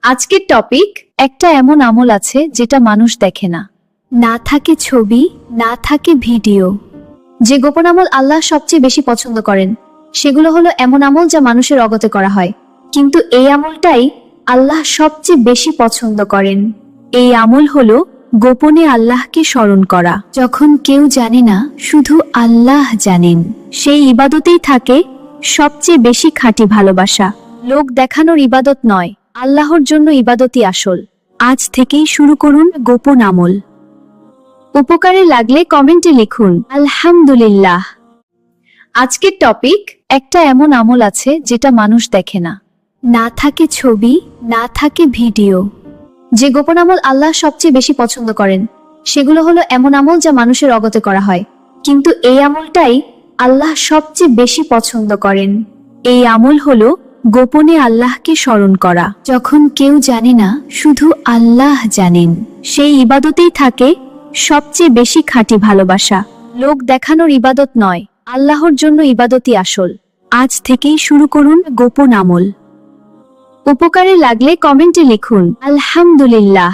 আজকের টপিক, একটা এমন আমল আছে যেটা মানুষ দেখে না। না থাকে ছবি, না থাকে ভিডিও। যে গোপন আমল আল্লাহ সবচেয়ে বেশি পছন্দ করেন সেগুলো হলো এমন আমল যা মানুষের অগতে করা হয়, কিন্তু এই আমলটাই আল্লাহ সবচেয়ে বেশি পছন্দ করেন। এই আমল হলো গোপনে আল্লাহকে স্মরণ করা। যখন কেউ জানে না, শুধু আল্লাহ জানেন, সেই ইবাদতেই থাকে সবচেয়ে বেশি খাঁটি ভালোবাসা। লোক দেখানোর ইবাদত নয়, আল্লাহর জন্য ইবাদতই আসল। আজ থেকেই শুরু করুন গোপন আমল। উপকারে লাগলে কমেন্টে লিখুন আলহামদুলিল্লাহ। আজকের টপিক, একটা এমন আমল আছে যেটা মানুষ দেখে না। না থাকে ছবি, না থাকে ভিডিও। যে গোপন আমল আল্লাহ সবচেয়ে বেশি পছন্দ করেন সেগুলো হলো এমন আমল যা মানুষের অগতে করা হয়, কিন্তু এই আমলটাই আল্লাহ সবচেয়ে বেশি পছন্দ করেন। এই আমল হলো গোপনে আল্লাহকে স্মরণ করা। যখন কেউ জানে না, শুধু আল্লাহ জানেন, সেই ইবাদতেই থাকে সবচেয়ে বেশি খাঁটি ভালোবাসা। লোক দেখানোর ইবাদত নয়, আল্লাহর জন্য ইবাদতই আসল। আজ থেকেই শুরু করুন গোপন আমল। উপকারে লাগলে কমেন্টে লিখুন আলহামদুলিল্লাহ।